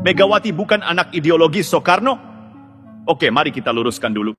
Megawati bukan anak ideologis Soekarno? Oke, mari kita luruskan dulu.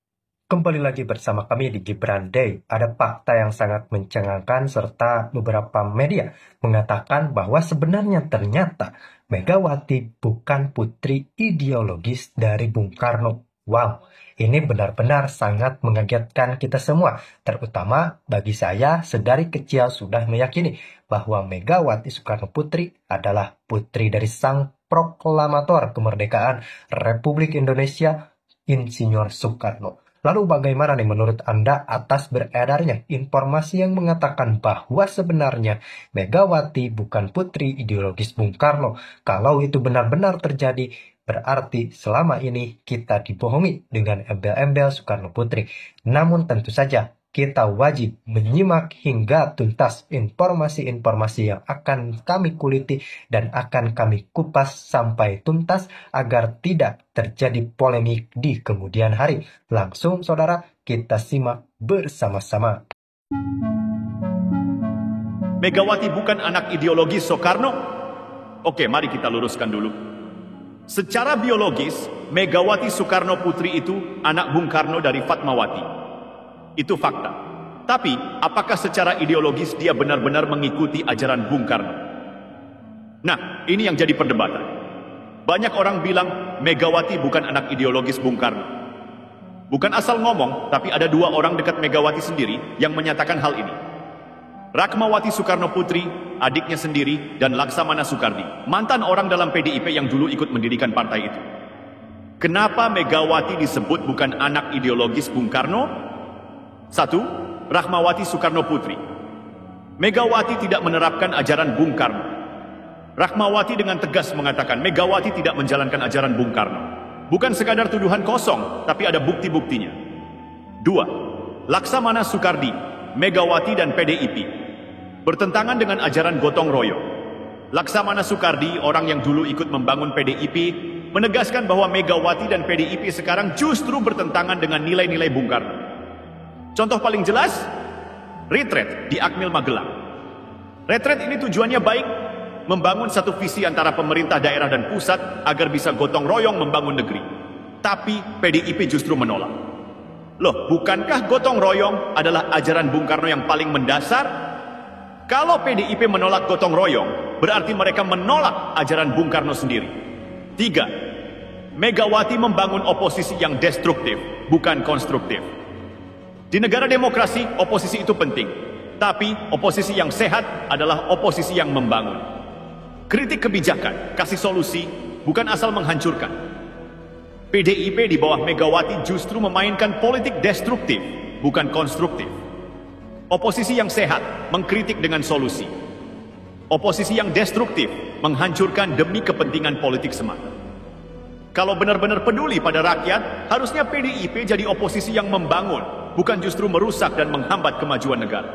Kembali lagi bersama kami di Gibran Day. Ada fakta yang sangat mencengangkan serta beberapa media mengatakan bahwa sebenarnya ternyata Megawati bukan putri ideologis dari Bung Karno. Wow, ini benar-benar sangat mengagetkan kita semua. Terutama bagi saya sedari kecil sudah meyakini bahwa Megawati Soekarno Putri adalah putri dari sang proklamator kemerdekaan Republik Indonesia, Insinyur Soekarno. Lalu bagaimana nih menurut Anda atas beredarnya informasi yang mengatakan bahwa sebenarnya Megawati bukan putri ideologis Bung Karno? Kalau itu benar-benar terjadi, berarti selama ini kita dibohongi dengan embel-embel Soekarno Putri. Namun tentu saja kita wajib menyimak hingga tuntas informasi-informasi yang akan kami kuliti dan akan kami kupas sampai tuntas agar tidak terjadi polemik di kemudian hari. Langsung saudara, kita simak bersama-sama. Megawati bukan anak ideologis Soekarno? Oke, mari kita luruskan dulu. Secara biologis, Megawati Soekarno Putri itu anak Bung Karno dari Fatmawati. Itu fakta. Tapi, apakah secara ideologis dia benar-benar mengikuti ajaran Bung Karno? Nah, ini yang jadi perdebatan. Banyak orang bilang Megawati bukan anak ideologis Bung Karno. Bukan asal ngomong, tapi ada dua orang dekat Megawati sendiri yang menyatakan hal ini. Rakmawati Soekarno Putri, adiknya sendiri, dan Laksamana Soekardi, mantan orang dalam PDIP yang dulu ikut mendirikan partai itu. Kenapa Megawati disebut bukan anak ideologis Bung Karno? 1. Rakmawati Soekarno Putri. Megawati tidak menerapkan ajaran Bung Karno. Rakmawati dengan tegas mengatakan Megawati tidak menjalankan ajaran Bung Karno. Bukan sekadar tuduhan kosong, tapi ada bukti-buktinya. 2. Laksamana Soekardi, Megawati dan PDIP bertentangan dengan ajaran gotong royong. Laksamana Soekardi, orang yang dulu ikut membangun PDIP, menegaskan bahwa Megawati dan PDIP sekarang justru bertentangan dengan nilai-nilai Bung Karno. Contoh paling jelas, retret di Akmil Magelang. Retret ini tujuannya baik, membangun satu visi antara pemerintah daerah dan pusat agar bisa gotong royong membangun negeri. Tapi PDIP justru menolak. Loh, bukankah gotong royong adalah ajaran Bung Karno yang paling mendasar? Kalau PDIP menolak gotong royong, berarti mereka menolak ajaran Bung Karno sendiri. 3. Megawati membangun oposisi yang destruktif, bukan konstruktif. Di negara demokrasi, oposisi itu penting. Tapi, oposisi yang sehat adalah oposisi yang membangun. Kritik kebijakan, kasih solusi, bukan asal menghancurkan. PDIP di bawah Megawati justru memainkan politik destruktif, bukan konstruktif. Oposisi yang sehat, mengkritik dengan solusi. Oposisi yang destruktif, menghancurkan demi kepentingan politik semata. Kalau benar-benar peduli pada rakyat, harusnya PDIP jadi oposisi yang membangun, bukan justru merusak dan menghambat kemajuan negara.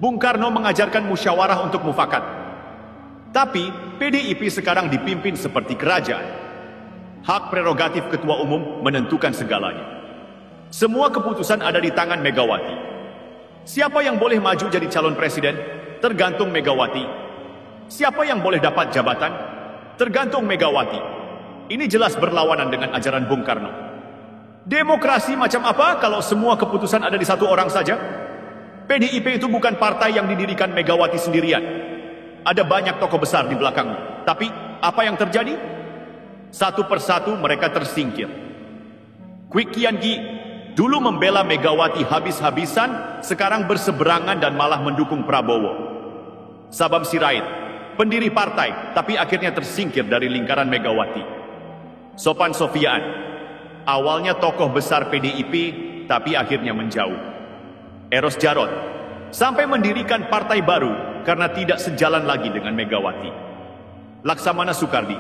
Bung Karno mengajarkan musyawarah untuk mufakat. Tapi PDIP sekarang dipimpin seperti kerajaan. Hak prerogatif ketua umum menentukan segalanya. Semua keputusan ada di tangan Megawati. Siapa yang boleh maju jadi calon presiden? Tergantung Megawati. Siapa yang boleh dapat jabatan? Tergantung Megawati. Ini jelas berlawanan dengan ajaran Bung Karno. Demokrasi macam apa kalau semua keputusan ada di satu orang saja? PDIP itu bukan partai yang didirikan Megawati sendirian. Ada banyak tokoh besar di belakangnya. Tapi apa yang terjadi? Satu persatu mereka tersingkir. Kwik Kian Gi dulu membela Megawati habis-habisan, sekarang berseberangan dan malah mendukung Prabowo. Sabam Sirait, pendiri partai, tapi akhirnya tersingkir dari lingkaran Megawati. Sopan Sofian, awalnya tokoh besar PDIP, tapi akhirnya menjauh. Eros Jarot, sampai mendirikan partai baru karena tidak sejalan lagi dengan Megawati. Laksamana Soekardi,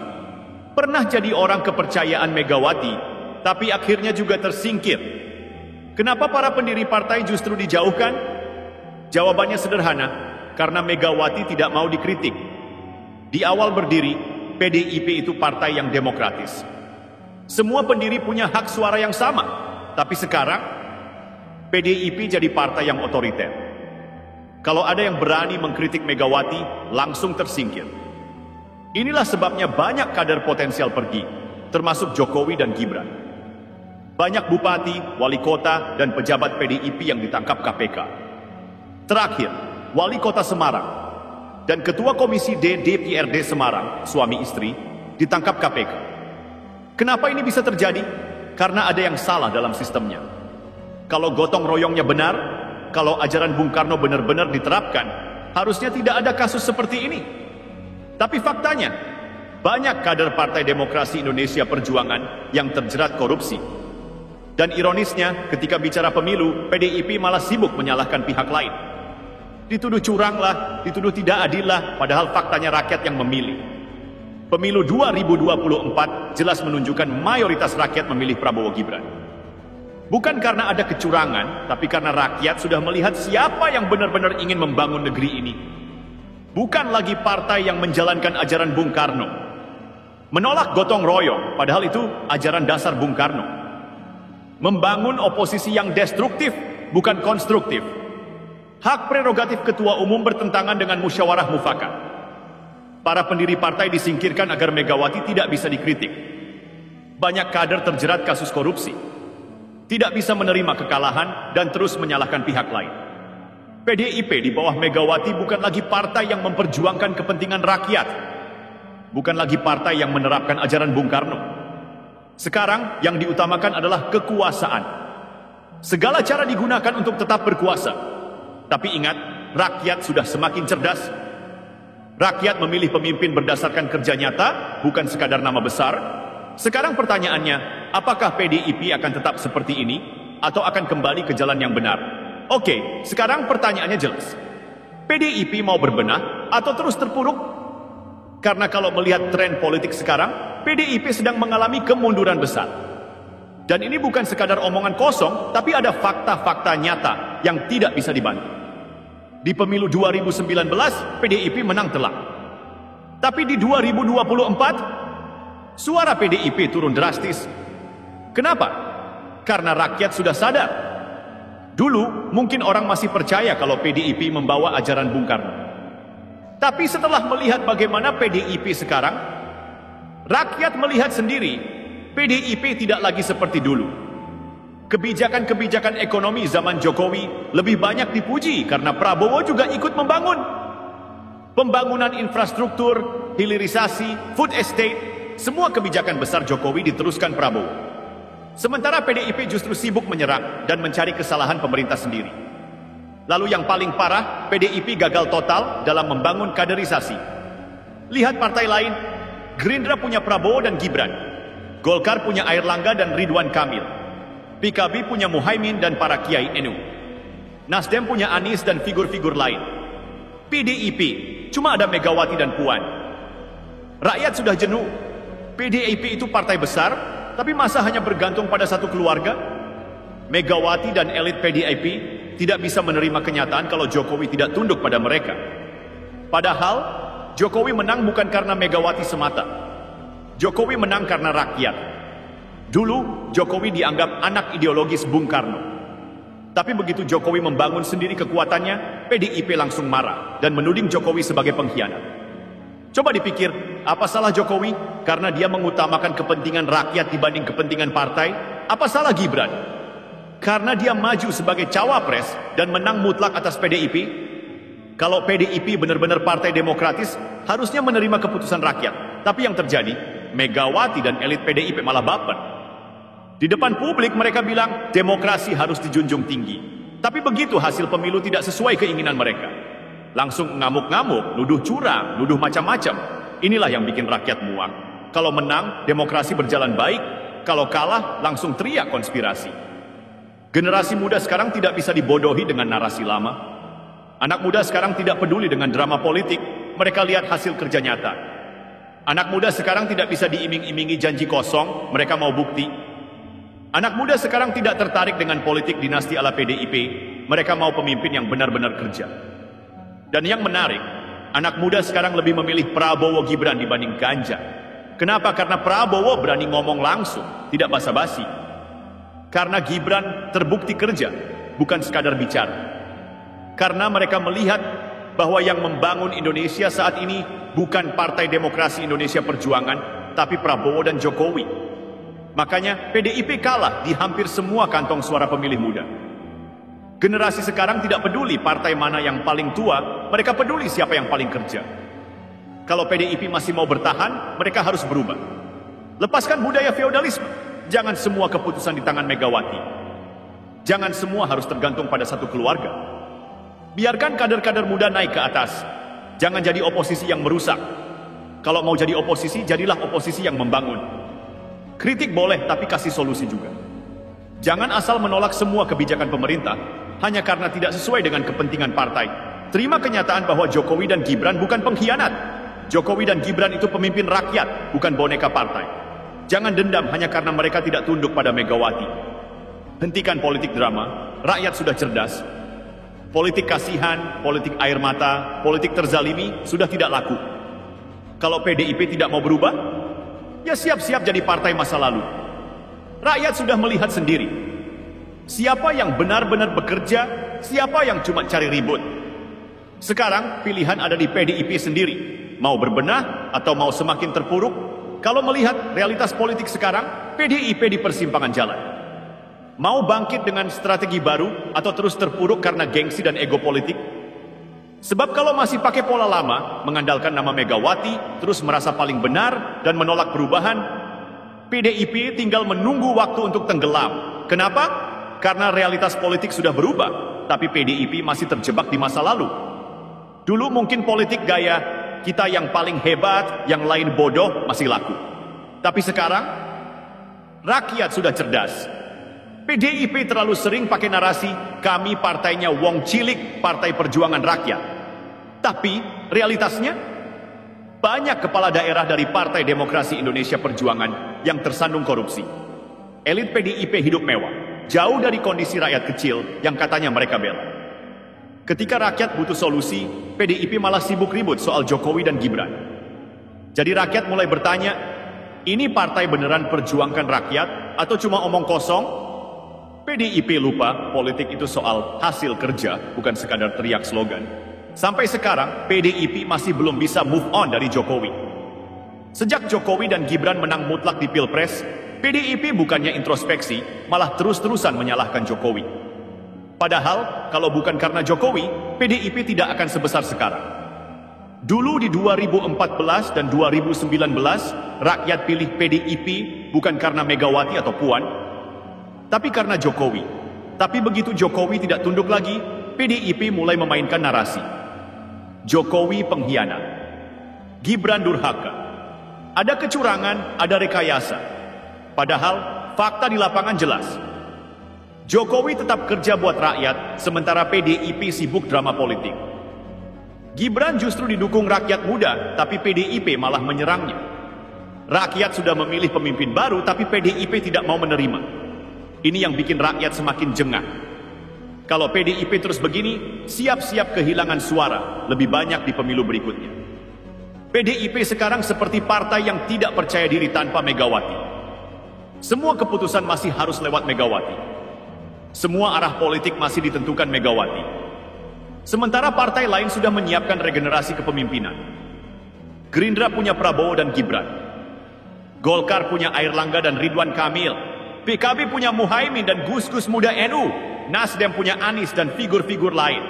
pernah jadi orang kepercayaan Megawati, tapi akhirnya juga tersingkir. Kenapa para pendiri partai justru dijauhkan? Jawabannya sederhana, karena Megawati tidak mau dikritik. Di awal berdiri, PDIP itu partai yang demokratis. Semua pendiri punya hak suara yang sama. Tapi sekarang, PDIP jadi partai yang otoriter. Kalau ada yang berani mengkritik Megawati, langsung tersingkir. Inilah sebabnya banyak kader potensial pergi, termasuk Jokowi dan Gibran. Banyak bupati, wali kota, dan pejabat PDIP yang ditangkap KPK. Terakhir, wali kota Semarang dan ketua komisi D DPRD Semarang, suami istri, ditangkap KPK. Kenapa ini bisa terjadi? Karena ada yang salah dalam sistemnya. Kalau gotong royongnya benar, kalau ajaran Bung Karno benar-benar diterapkan, harusnya tidak ada kasus seperti ini. Tapi faktanya, banyak kader Partai Demokrasi Indonesia Perjuangan yang terjerat korupsi. Dan ironisnya, ketika bicara pemilu, PDIP malah sibuk menyalahkan pihak lain. Dituduh curang lah, dituduh tidak adil lah, padahal faktanya rakyat yang memilih. Pemilu 2024 jelas menunjukkan mayoritas rakyat memilih Prabowo Gibran. Bukan karena ada kecurangan, tapi karena rakyat sudah melihat siapa yang benar-benar ingin membangun negeri ini. Bukan lagi partai yang menjalankan ajaran Bung Karno. Menolak gotong royong, padahal itu ajaran dasar Bung Karno. Membangun oposisi yang destruktif, bukan konstruktif. Hak prerogatif ketua umum bertentangan dengan musyawarah mufakat. Para pendiri partai disingkirkan agar Megawati tidak bisa dikritik. Banyak kader terjerat kasus korupsi. Tidak bisa menerima kekalahan dan terus menyalahkan pihak lain. PDIP di bawah Megawati bukan lagi partai yang memperjuangkan kepentingan rakyat. Bukan lagi partai yang menerapkan ajaran Bung Karno. Sekarang yang diutamakan adalah kekuasaan. Segala cara digunakan untuk tetap berkuasa. Tapi ingat, rakyat sudah semakin cerdas. Rakyat memilih pemimpin berdasarkan kerja nyata, bukan sekadar nama besar. Sekarang pertanyaannya, apakah PDIP akan tetap seperti ini, atau akan kembali ke jalan yang benar? Oke, sekarang pertanyaannya jelas. PDIP mau berbenah, atau terus terpuruk? Karena kalau melihat tren politik sekarang, PDIP sedang mengalami kemunduran besar. Dan ini bukan sekadar omongan kosong, tapi ada fakta-fakta nyata yang tidak bisa dibantah. Di pemilu 2019, PDIP menang telak. Tapi di 2024, suara PDIP turun drastis. Kenapa? Karena rakyat sudah sadar. Dulu, mungkin orang masih percaya kalau PDIP membawa ajaran Bung Karno. Tapi setelah melihat bagaimana PDIP sekarang, rakyat melihat sendiri, PDIP tidak lagi seperti dulu. Kebijakan-kebijakan ekonomi zaman Jokowi lebih banyak dipuji karena Prabowo juga ikut membangun. Pembangunan infrastruktur, hilirisasi, food estate, semua kebijakan besar Jokowi diteruskan Prabowo. Sementara PDIP justru sibuk menyerang dan mencari kesalahan pemerintah sendiri. Lalu yang paling parah, PDIP gagal total dalam membangun kaderisasi. Lihat partai lain, Gerindra punya Prabowo dan Gibran. Golkar punya Airlangga dan Ridwan Kamil. PKB punya Muhaimin dan para Kiai NU. Nasdem punya Anies dan figur-figur lain. PDIP cuma ada Megawati dan Puan. Rakyat sudah jenuh. PDIP itu partai besar, tapi masa hanya bergantung pada satu keluarga? Megawati dan elit PDIP tidak bisa menerima kenyataan kalau Jokowi tidak tunduk pada mereka. Padahal, Jokowi menang bukan karena Megawati semata. Jokowi menang karena rakyat. Dulu, Jokowi dianggap anak ideologis Bung Karno. Tapi begitu Jokowi membangun sendiri kekuatannya, PDIP langsung marah dan menuding Jokowi sebagai pengkhianat. Coba dipikir, apa salah Jokowi? Karena dia mengutamakan kepentingan rakyat dibanding kepentingan partai? Apa salah Gibran? Karena dia maju sebagai cawapres dan menang mutlak atas PDIP? Kalau PDIP benar-benar partai demokratis, harusnya menerima keputusan rakyat. Tapi yang terjadi, Megawati dan elit PDIP malah baper. Di depan publik mereka bilang, demokrasi harus dijunjung tinggi. Tapi begitu hasil pemilu tidak sesuai keinginan mereka, langsung ngamuk-ngamuk, nuduh curang, nuduh macam-macam. Inilah yang bikin rakyat muak. Kalau menang, demokrasi berjalan baik. Kalau kalah, langsung teriak konspirasi. Generasi muda sekarang tidak bisa dibodohi dengan narasi lama. Anak muda sekarang tidak peduli dengan drama politik. Mereka lihat hasil kerja nyata. Anak muda sekarang tidak bisa diiming-imingi janji kosong. Mereka mau bukti. Anak muda sekarang tidak tertarik dengan politik dinasti ala PDIP. Mereka mau pemimpin yang benar-benar kerja. Dan yang menarik, anak muda sekarang lebih memilih Prabowo Gibran dibanding Ganjar. Kenapa? Karena Prabowo berani ngomong langsung, tidak basa-basi. Karena Gibran terbukti kerja, bukan sekadar bicara. Karena mereka melihat bahwa yang membangun Indonesia saat ini bukan Partai Demokrasi Indonesia Perjuangan, tapi Prabowo dan Jokowi. Makanya PDIP kalah di hampir semua kantong suara pemilih muda. Generasi sekarang tidak peduli partai mana yang paling tua, mereka peduli siapa yang paling kerja. Kalau PDIP masih mau bertahan, mereka harus berubah. Lepaskan budaya feodalisme. Jangan semua keputusan di tangan Megawati. Jangan semua harus tergantung pada satu keluarga. Biarkan kader-kader muda naik ke atas. Jangan jadi oposisi yang merusak. Kalau mau jadi oposisi, jadilah oposisi yang membangun. Kritik boleh, tapi kasih solusi juga. Jangan asal menolak semua kebijakan pemerintah hanya karena tidak sesuai dengan kepentingan partai. Terima kenyataan bahwa Jokowi dan Gibran bukan pengkhianat. Jokowi dan Gibran itu pemimpin rakyat, bukan boneka partai. Jangan dendam hanya karena mereka tidak tunduk pada Megawati. Hentikan politik drama, rakyat sudah cerdas. Politik kasihan, politik air mata, politik terzalimi sudah tidak laku. Kalau PDIP tidak mau berubah, ya siap-siap jadi partai masa lalu. Rakyat sudah melihat sendiri. Siapa yang benar-benar bekerja, siapa yang cuma cari ribut. Sekarang pilihan ada di PDIP sendiri. Mau berbenah atau mau semakin terpuruk? Kalau melihat realitas politik sekarang, PDIP di persimpangan jalan. Mau bangkit dengan strategi baru atau terus terpuruk karena gengsi dan ego politik? Sebab kalau masih pakai pola lama, mengandalkan nama Megawati, terus merasa paling benar dan menolak perubahan, PDIP tinggal menunggu waktu untuk tenggelam. Kenapa? Karena realitas politik sudah berubah, tapi PDIP masih terjebak di masa lalu. Dulu mungkin politik gaya kita yang paling hebat, yang lain bodoh, masih laku. Tapi sekarang, rakyat sudah cerdas. PDIP terlalu sering pakai narasi, kami partainya Wong Cilik, Partai Perjuangan Rakyat. Tapi, realitasnya, banyak kepala daerah dari Partai Demokrasi Indonesia Perjuangan yang tersandung korupsi. Elit PDIP hidup mewah, jauh dari kondisi rakyat kecil yang katanya mereka bela. Ketika rakyat butuh solusi, PDIP malah sibuk ribut soal Jokowi dan Gibran. Jadi rakyat mulai bertanya, ini partai beneran perjuangkan rakyat atau cuma omong kosong? PDIP lupa politik itu soal hasil kerja, bukan sekadar teriak slogan. Sampai sekarang, PDIP masih belum bisa move on dari Jokowi. Sejak Jokowi dan Gibran menang mutlak di Pilpres, PDIP bukannya introspeksi, malah terus-terusan menyalahkan Jokowi. Padahal, kalau bukan karena Jokowi, PDIP tidak akan sebesar sekarang. Dulu di 2014 dan 2019, rakyat pilih PDIP bukan karena Megawati atau Puan, tapi karena Jokowi. Tapi begitu Jokowi tidak tunduk lagi, PDIP mulai memainkan narasi. Jokowi pengkhianat. Gibran durhaka. Ada kecurangan, ada rekayasa. Padahal, fakta di lapangan jelas. Jokowi tetap kerja buat rakyat, sementara PDIP sibuk drama politik. Gibran justru didukung rakyat muda, tapi PDIP malah menyerangnya. Rakyat sudah memilih pemimpin baru, tapi PDIP tidak mau menerima. Ini yang bikin rakyat semakin jengah. Kalau PDIP terus begini, siap-siap kehilangan suara, lebih banyak di pemilu berikutnya. PDIP sekarang seperti partai yang tidak percaya diri tanpa Megawati. Semua keputusan masih harus lewat Megawati. Semua arah politik masih ditentukan Megawati. Sementara partai lain sudah menyiapkan regenerasi kepemimpinan. Gerindra punya Prabowo dan Gibran. Golkar punya Airlangga dan Ridwan Kamil. PKB punya Muhaimin dan gus-gus muda NU. Nasdem punya Anies dan figur-figur lain.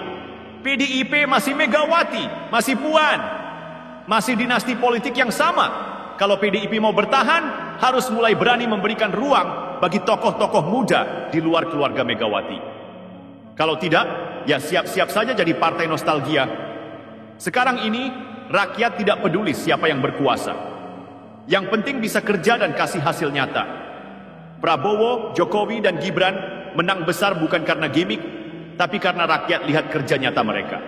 PDIP masih Megawati, masih Puan. Masih dinasti politik yang sama. Kalau PDIP mau bertahan, harus mulai berani memberikan ruang bagi tokoh-tokoh muda di luar keluarga Megawati. Kalau tidak, ya siap-siap saja jadi partai nostalgia. Sekarang ini, rakyat tidak peduli siapa yang berkuasa. Yang penting bisa kerja dan kasih hasil nyata. Prabowo, Jokowi, dan Gibran menang besar bukan karena gimmick, tapi karena rakyat lihat kerja nyata mereka.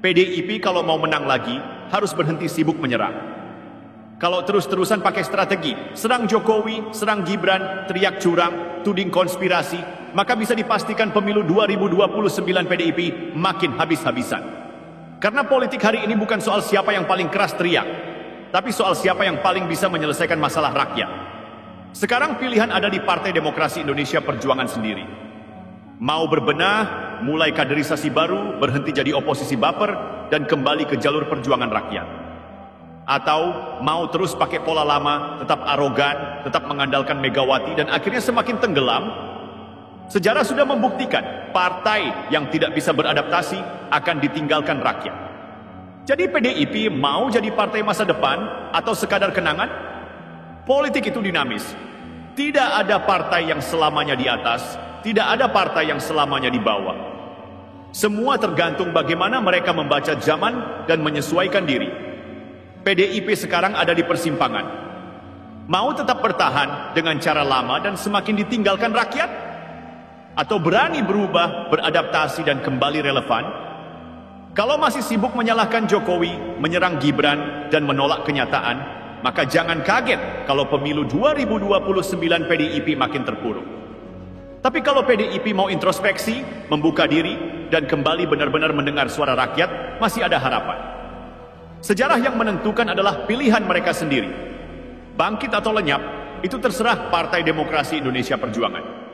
PDIP kalau mau menang lagi, harus berhenti sibuk menyerang. Kalau terus-terusan pakai strategi, serang Jokowi, serang Gibran, teriak curang, tuding konspirasi, maka bisa dipastikan pemilu 2029 PDIP makin habis-habisan. Karena politik hari ini bukan soal siapa yang paling keras teriak, tapi soal siapa yang paling bisa menyelesaikan masalah rakyat. Sekarang pilihan ada di Partai Demokrasi Indonesia Perjuangan sendiri. Mau berbenah, mulai kaderisasi baru, berhenti jadi oposisi baper, dan kembali ke jalur perjuangan rakyat? Atau mau terus pakai pola lama, tetap arogan, tetap mengandalkan Megawati dan akhirnya semakin tenggelam? Sejarah sudah membuktikan partai yang tidak bisa beradaptasi akan ditinggalkan rakyat. Jadi PDIP mau jadi partai masa depan atau sekadar kenangan? Politik itu dinamis. Tidak ada partai yang selamanya di atas, tidak ada partai yang selamanya di bawah. Semua tergantung bagaimana mereka membaca zaman dan menyesuaikan diri. PDIP sekarang ada di persimpangan. Mau tetap bertahan dengan cara lama dan semakin ditinggalkan rakyat? Atau berani berubah, beradaptasi dan kembali relevan? Kalau masih sibuk menyalahkan Jokowi, menyerang Gibran dan menolak kenyataan, maka jangan kaget kalau pemilu 2029 PDIP makin terpuruk. Tapi kalau PDIP mau introspeksi, membuka diri, dan kembali benar-benar mendengar suara rakyat, masih ada harapan. Sejarah yang menentukan adalah pilihan mereka sendiri. Bangkit atau lenyap, itu terserah Partai Demokrasi Indonesia Perjuangan.